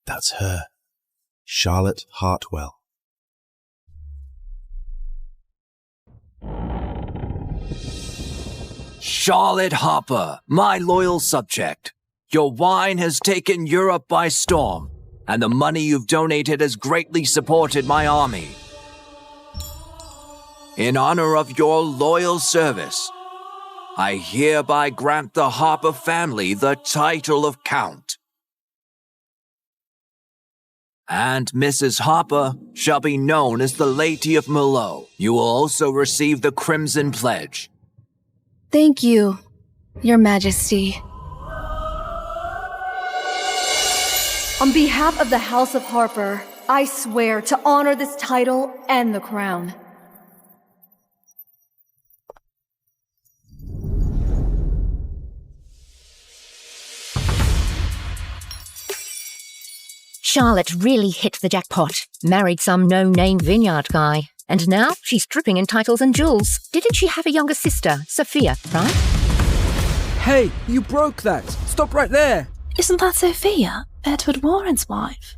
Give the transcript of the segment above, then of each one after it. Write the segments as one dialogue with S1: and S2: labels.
S1: That's her. Charlotte Hartwell.
S2: Charlotte Harper, my loyal subject. Your wine has taken Europe by storm, and the money you've donated has greatly supported my army. In honor of your loyal service, I hereby grant the Harper family the title of Count. And Mrs. Harper shall be known as the Lady of Merlot. You will also receive the Crimson Pledge.
S3: Thank you, Your Majesty. On behalf of the House of Harper, I swear to honor this title and the crown.
S4: Charlotte really hit the jackpot. Married some no-name vineyard guy. And now she's dripping in titles and jewels. Didn't she have a younger sister, Sophia, right?
S5: Hey, you broke that! Stop right there!
S6: Isn't that Sophia, Edward Warren's wife?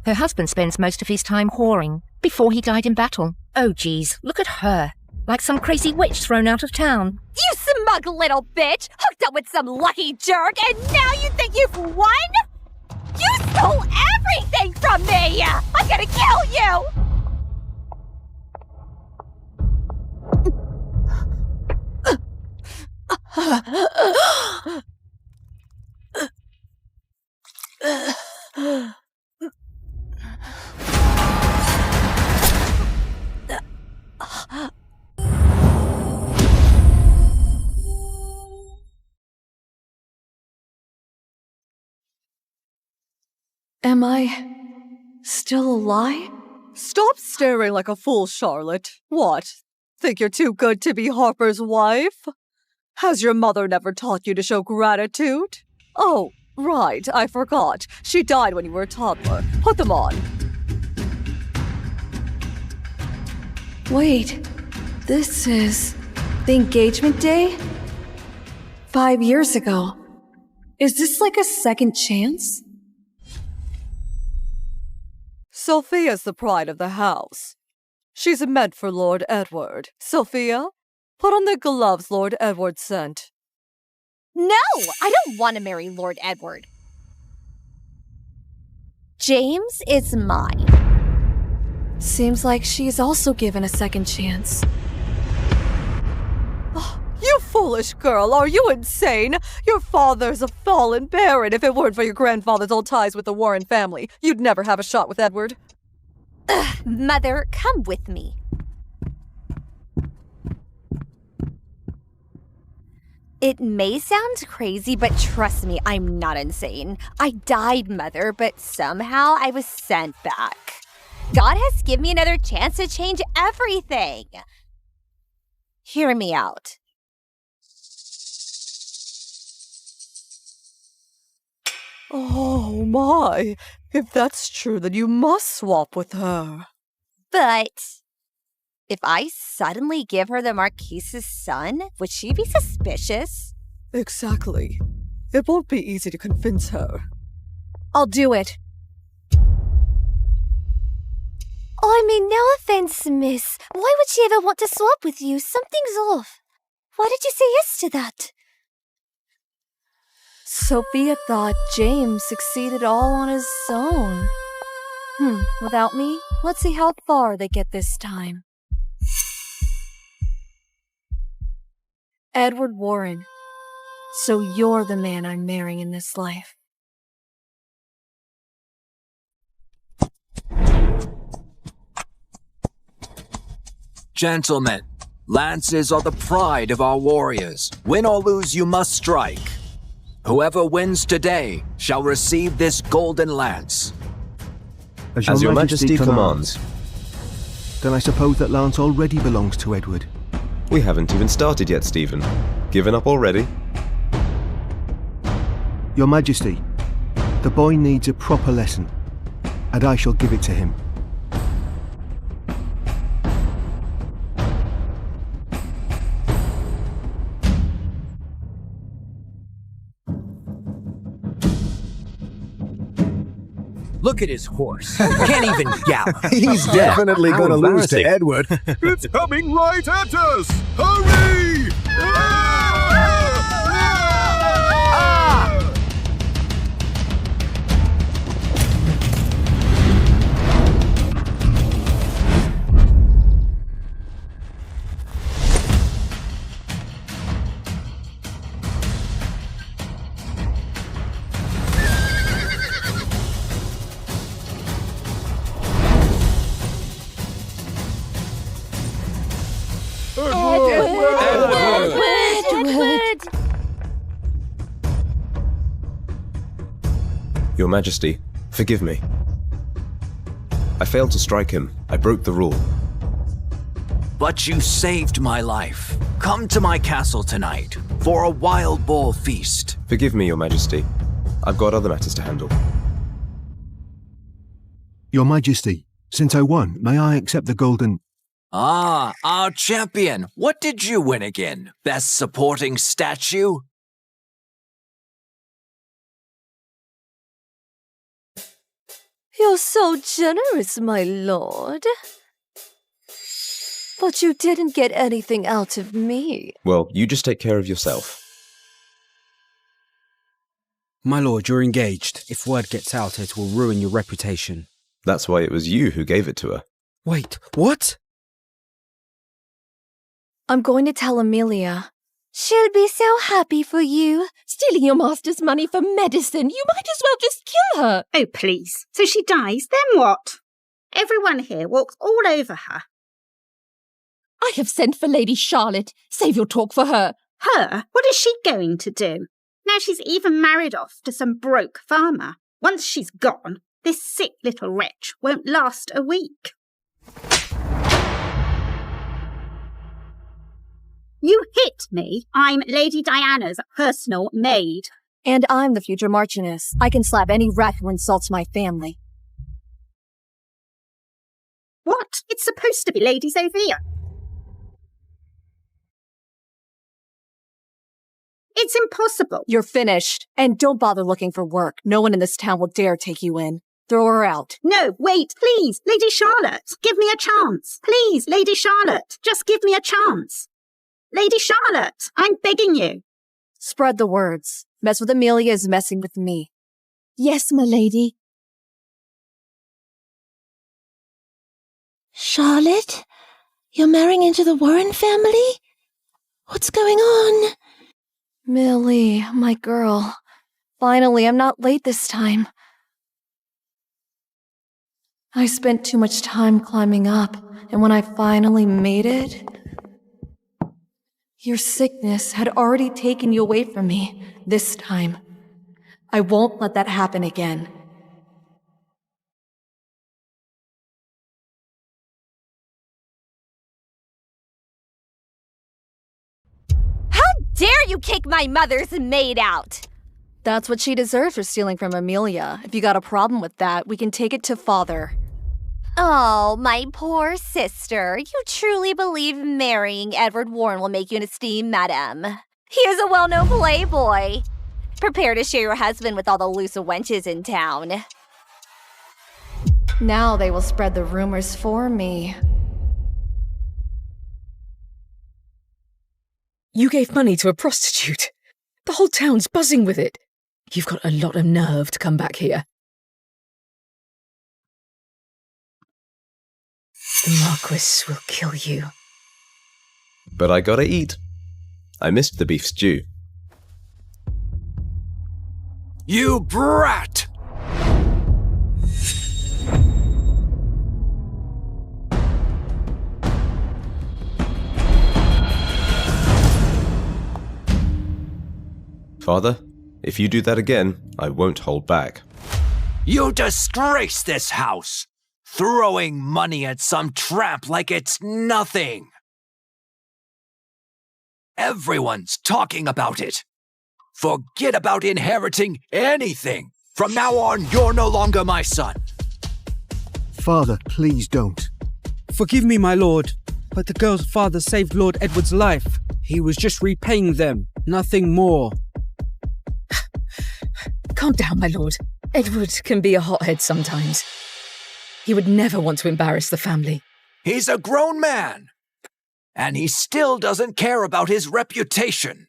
S4: Her husband spends most of his time whoring, before he died in battle. Oh geez, look at her. Like some crazy witch thrown out of town.
S7: You smug little bitch! Hooked up with some lucky jerk, and now you think you've won? You stole everything from me! I'm gonna kill you!
S3: Am I still alive?
S8: Stop staring like a fool, Charlotte. What? Think you're too good to be Harper's wife? Has your mother never taught you to show gratitude? Oh, right, I forgot. She died when you were a toddler. Put them on.
S3: Wait, this is the engagement day? 5 years ago. Is this like a second chance?
S8: Sophia's the pride of the house. She's meant for Lord Edward. Sophia, put on the gloves Lord Edward sent.
S7: No, I don't want to marry Lord Edward. James is mine.
S3: Seems like she's also given a second chance.
S8: Oh, you foolish girl, are you insane? Your father's a fallen baron. If it weren't for your grandfather's old ties with the Warren family, you'd never have a shot with Edward.
S7: Mother, come with me. It may sound crazy, but trust me, I'm not insane. I died, Mother, but somehow I was sent back. God has given me another chance to change everything. Hear me out.
S8: Oh my, if that's true, then you must swap with her.
S7: But if I suddenly give her the Marquis's son, would she be suspicious?
S8: Exactly. It won't be easy to convince her.
S3: I'll do it.
S7: Oh, I mean, no offense, miss. Why would she ever want to swap with you? Something's off. Why did you say yes to that?
S3: Sophia thought James succeeded all on his own. Without me, let's see how far they get this time. Edward Warren. So you're the man I'm marrying in this life.
S2: Gentlemen, lances are the pride of our warriors. Win or lose, you must strike. Whoever wins today shall receive this golden lance.
S1: As your Majesty commands. Then I suppose that lance already belongs to Edward.
S9: We haven't even started yet, Stephen. Given up already?
S1: Your Majesty, the boy needs a proper lesson, and I shall give it to him.
S2: Look at his horse. He can't even gallop.
S1: He's definitely
S9: how
S1: going to lose to
S9: embarrassing.
S1: Edward.
S10: It's coming right at us! Hurry!
S7: Edward!
S9: Your Majesty, forgive me. I failed to strike him. I broke the rule.
S2: But you saved my life. Come to my castle tonight for a wild boar feast.
S9: Forgive me, Your Majesty. I've got other matters to handle.
S1: Your Majesty, since I won, may I accept the golden...
S2: Ah, our champion. What did you win again? Best supporting statue?
S8: You're so generous, my lord. But you didn't get anything out of me.
S9: Well, you just take care of yourself.
S5: My lord, you're engaged. If word gets out, it will ruin your reputation.
S9: That's why it was you who gave it to her.
S5: Wait, what?
S8: I'm going to tell Amelia. She'll be so happy for you.
S11: Stealing your master's money for medicine. You might as well just kill her.
S12: Oh, please. So she dies, then what? Everyone here walks all over her.
S11: I have sent for Lady Charlotte. Save your talk for her.
S12: Her? What is she going to do? Now she's even married off to some broke farmer. Once she's gone, this sick little wretch won't last a week. You hit me. I'm Lady Diana's personal maid.
S8: And I'm the future Marchioness. I can slap any rat who insults my family.
S12: What? It's supposed to be Lady Sophia. It's impossible.
S8: You're finished. And don't bother looking for work. No one in this town will dare take you in. Throw her out.
S12: No, wait, please, Lady Charlotte. Give me a chance. Please, Lady Charlotte. Just give me a chance. Lady Charlotte, I'm begging you.
S8: Spread the words. Mess with Amelia is messing with me.
S11: Yes, my lady.
S13: Charlotte? You're marrying into the Warren family? What's going on?
S8: Millie, my girl. Finally, I'm not late this time. I spent too much time climbing up, and when I finally made it... Your sickness had already taken you away from me, this time. I won't let that happen again.
S7: How dare you kick my mother's maid out?
S8: That's what she deserves for stealing from Amelia. If you got a problem with that, we can take it to Father.
S7: Oh, my poor sister. You truly believe marrying Edward Warren will make you an esteemed madam. He is a well-known playboy. Prepare to share your husband with all the loose wenches in town.
S8: Now they will spread the rumors for me.
S14: You gave money to a prostitute. The whole town's buzzing with it. You've got a lot of nerve to come back here. The Marquis will kill you.
S9: But I gotta eat. I missed the beef stew.
S2: You brat!
S9: Father, if you do that again, I won't hold back.
S2: You disgrace this house! Throwing money at some tramp like it's nothing! Everyone's talking about it! Forget about inheriting anything! From now on, you're no longer my son!
S1: Father, please don't.
S5: Forgive me, my lord, but the girl's father saved Lord Edward's life. He was just repaying them, nothing more.
S14: Calm down, my lord. Edward can be a hothead sometimes. He would never want to embarrass the family.
S2: He's a grown man, and he still doesn't care about his reputation.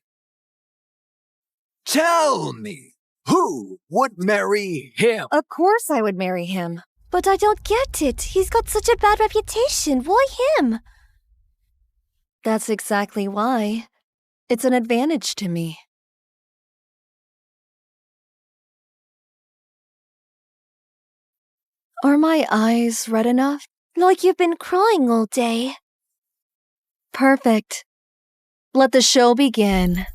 S2: Tell me, who would marry him?
S7: Of course I would marry him. But I don't get it. He's got such a bad reputation. Why him?
S3: That's exactly why. It's an advantage to me. Are my eyes red enough?
S7: Like you've been crying all day.
S3: Perfect. Let the show begin.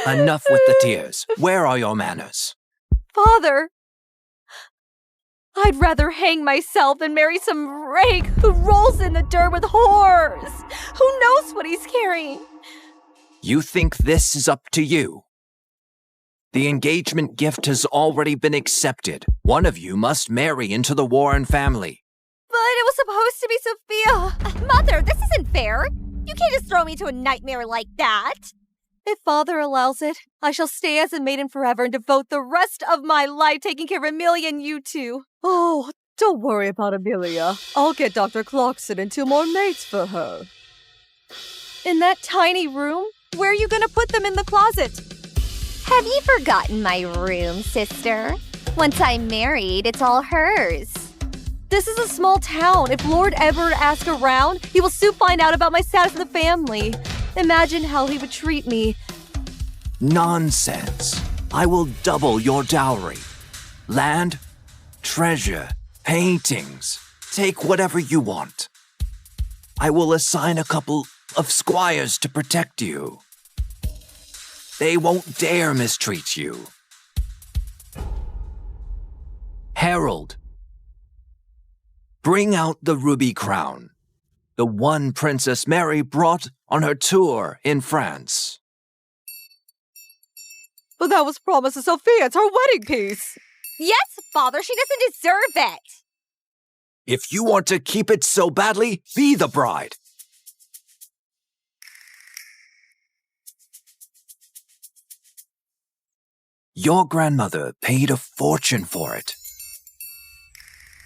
S2: Enough with the tears. Where are your manners?
S3: Father! I'd rather hang myself than marry some rake who rolls in the dirt with whores. Who knows what he's carrying?
S2: You think this is up to you? The engagement gift has already been accepted. One of you must marry into the Warren family.
S7: But it was supposed to be Sophia. Mother, this isn't fair. You can't just throw me into a nightmare like that.
S3: If Father allows it, I shall stay as a maiden forever and devote the rest of my life taking care of Amelia and you two.
S8: Oh, don't worry about Amelia. I'll get Dr. Clarkson and 2 more mates for her.
S3: In that tiny room? Where are you going to put them in the closet?
S7: Have you forgotten my room, sister? Once I'm married, it's all hers.
S3: This is a small town. If Lord Edward asks around, he will soon find out about my status in the family. Imagine how he would treat me.
S2: Nonsense. I will double your dowry. Land, treasure, paintings. Take whatever you want. I will assign a couple of squires to protect you. They won't dare mistreat you. Herald, bring out the ruby crown, the one Princess Mary brought on her tour in France.
S8: But that was promised to Sophia. It's her wedding piece.
S7: Yes, Father, she doesn't deserve it.
S2: If you want to keep it so badly, be the bride. Your grandmother paid a fortune for it.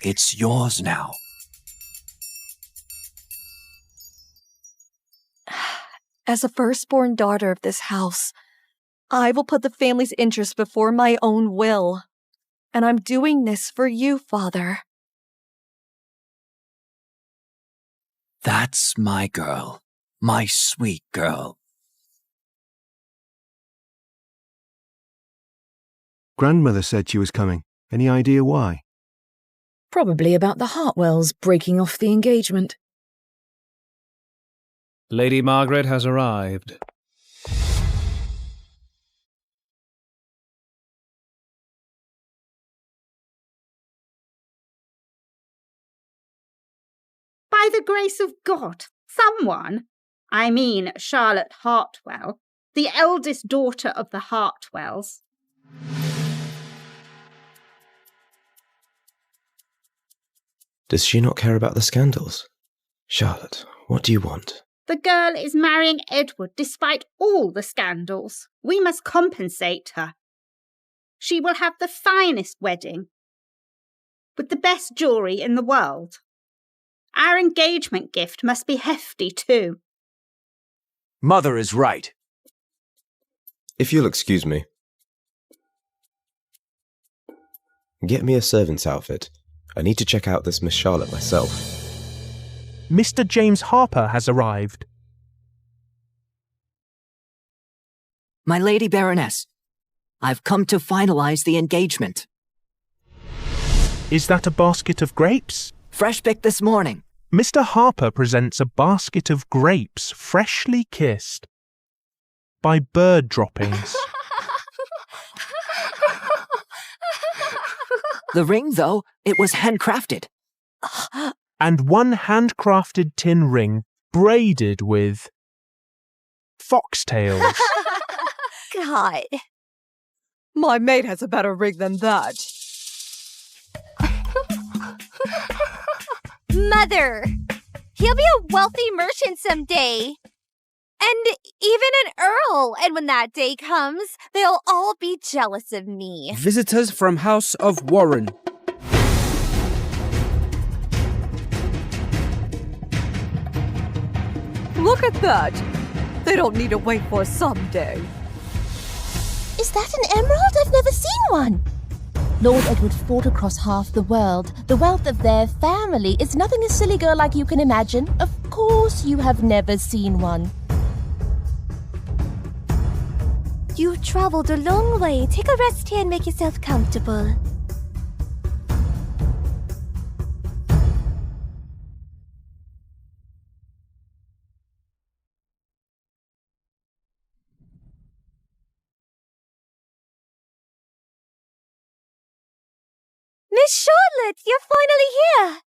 S2: It's yours now.
S3: As a firstborn daughter of this house, I will put the family's interests before my own will. And I'm doing this for you, Father.
S2: That's my girl. My sweet girl.
S1: Grandmother said she was coming. Any idea why?
S14: Probably about the Hartwells breaking off the engagement.
S15: Lady Margaret has arrived.
S12: By the grace of God, someone, I mean Charlotte Hartwell, the eldest daughter of the Hartwells.
S9: Does she not care about the scandals? Charlotte, what do you want?
S12: The girl is marrying Edward despite all the scandals. We must compensate her. She will have the finest wedding, with the best jewellery in the world. Our engagement gift must be hefty too.
S2: Mother is right.
S9: If you'll excuse me. Get me a servant's outfit. I need to check out this Miss Charlotte myself.
S16: Mr. James Harper has arrived.
S17: My Lady Baroness, I've come to finalize the engagement.
S16: Is that a basket of grapes?
S17: Fresh picked this morning.
S16: Mr. Harper presents a basket of grapes freshly kissed by bird droppings.
S17: The ring, though, it was handcrafted.
S16: And one handcrafted tin ring braided with foxtails.
S7: God.
S8: My maid has a better ring than that.
S7: Mother, he'll be a wealthy merchant someday. And even an earl. And when that day comes, they'll all be jealous of me.
S5: Visitors from House of Warren.
S8: Look at that! They don't need to wait for someday.
S13: Is that an emerald? I've never seen one. Lord Edward fought across half the world. The wealth of their family is nothing a silly girl like you can imagine. Of course you have never seen one.
S7: You've traveled a long way. Take a rest here and make yourself comfortable. Miss Charlotte, you're finally here!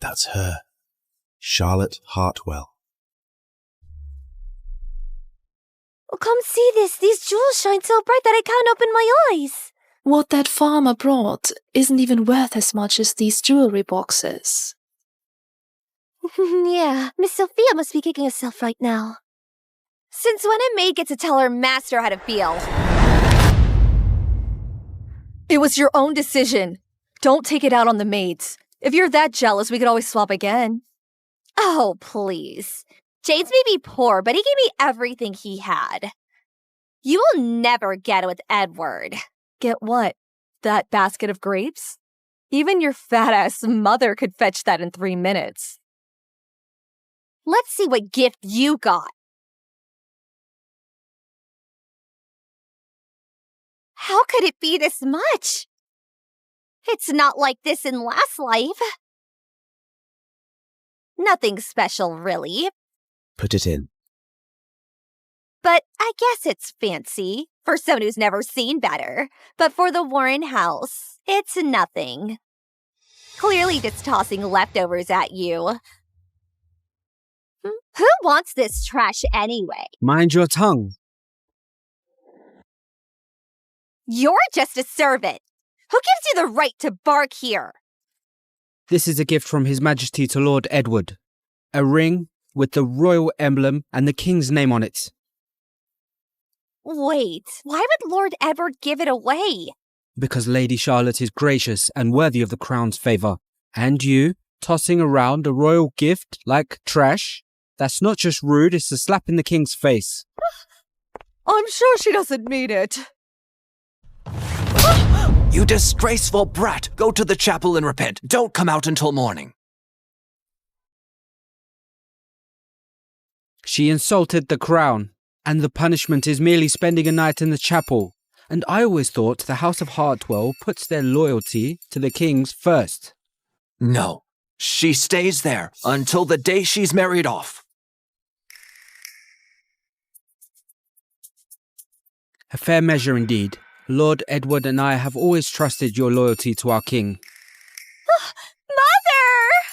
S18: That's her. Charlotte Hartwell.
S7: Oh, come see this. These jewels shine so bright that I can't open my eyes.
S6: What that farmer brought isn't even worth as much as these jewelry boxes.
S7: Yeah, Miss Sophia must be kicking herself right now. Since when a maid gets to tell her master how to feel?
S3: It was your own decision. Don't take it out on the maids. If you're that jealous, we could always swap again.
S7: Oh, please. James may be poor, but he gave me everything he had. You will never get it with Edward.
S3: Get what? That basket of grapes? Even your fat-ass mother could fetch that in 3 minutes.
S7: Let's see what gift you got. How could it be this much? It's not like this in last life. Nothing special, really.
S18: Put it in.
S7: But I guess it's fancy for someone who's never seen better. But for the Warren house, it's nothing. Clearly just tossing leftovers at you. Who wants this trash anyway?
S5: Mind your tongue.
S7: You're just a servant. Who gives you the right to bark here?
S5: This is a gift from His Majesty to Lord Edward. A ring with the royal emblem and the king's name on it.
S7: Wait, why would Lord Edward give it away?
S5: Because Lady Charlotte is gracious and worthy of the crown's favour. And you, tossing around a royal gift like trash? That's not just rude, it's a slap in the king's face.
S8: I'm sure she doesn't mean it.
S2: You disgraceful brat! Go to the chapel and repent. Don't come out until morning.
S5: She insulted the crown, and the punishment is merely spending a night in the chapel. And I always thought the House of Hartwell puts their loyalty to the kings first.
S2: No, she stays there until the day she's married off.
S5: A fair measure indeed. Lord Edward and I have always trusted your loyalty to our king.
S7: Mother!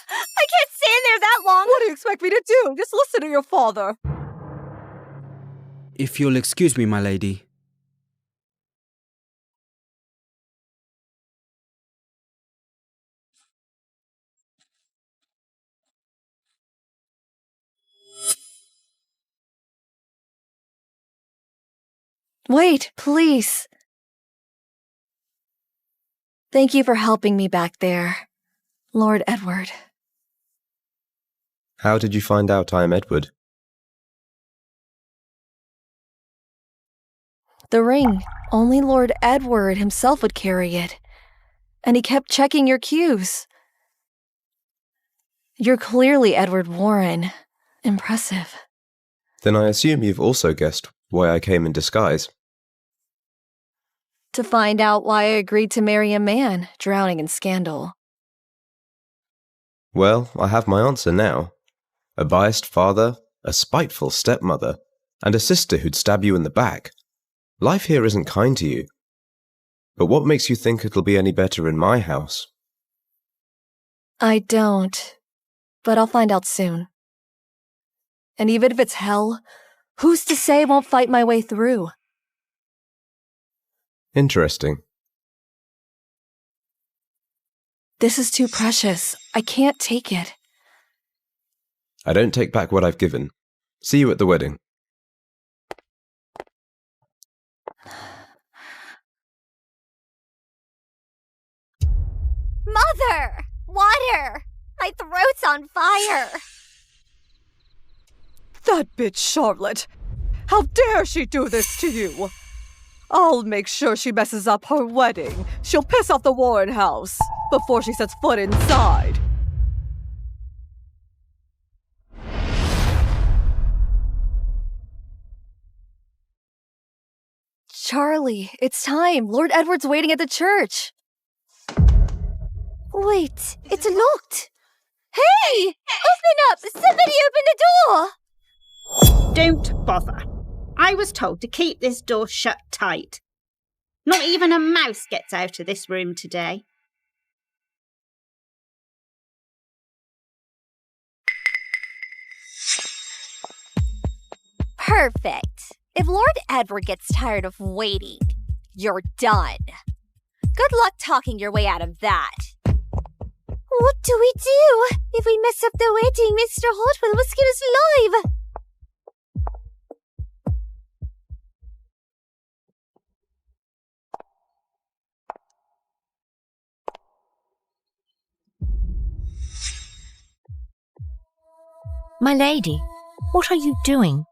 S7: I can't stand there that long!
S8: What do you expect me to do? Just listen to your father.
S5: If you'll excuse me, my lady.
S3: Wait, please. Thank you for helping me back there, Lord Edward.
S9: How did you find out I am Edward?
S3: The ring. Only Lord Edward himself would carry it. And he kept checking your cues. You're clearly Edward Warren. Impressive.
S9: Then I assume you've also guessed why I came in disguise.
S3: To find out why I agreed to marry a man drowning in scandal.
S9: Well, I have my answer now. A biased father, a spiteful stepmother, and a sister who'd stab you in the back. Life here isn't kind to you. But what makes you think it'll be any better in my house?
S3: I don't. But I'll find out soon. And even if it's hell, Who's to say I won't fight my way through?
S9: Interesting.
S3: This is too precious. I can't take it.
S9: I don't take back what I've given. See you at the wedding.
S7: Mother! Water! My throat's on fire!
S8: That bitch Charlotte! How dare she do this to you? I'll make sure she messes up her wedding. She'll piss off the Warren house before she sets foot inside.
S3: Charlie, it's time. Lord Edward's waiting at the church.
S7: Wait, it's locked. Hey! Open up! Somebody open the door!
S12: Don't bother. I was told to keep this door shut tight. Not even a mouse gets out of this room today.
S7: Perfect. If Lord Edward gets tired of waiting, you're done. Good luck talking your way out of that. What do we do? If we mess up the wedding, Mr. Hartwell will skin us alive.
S4: My lady, what are you doing?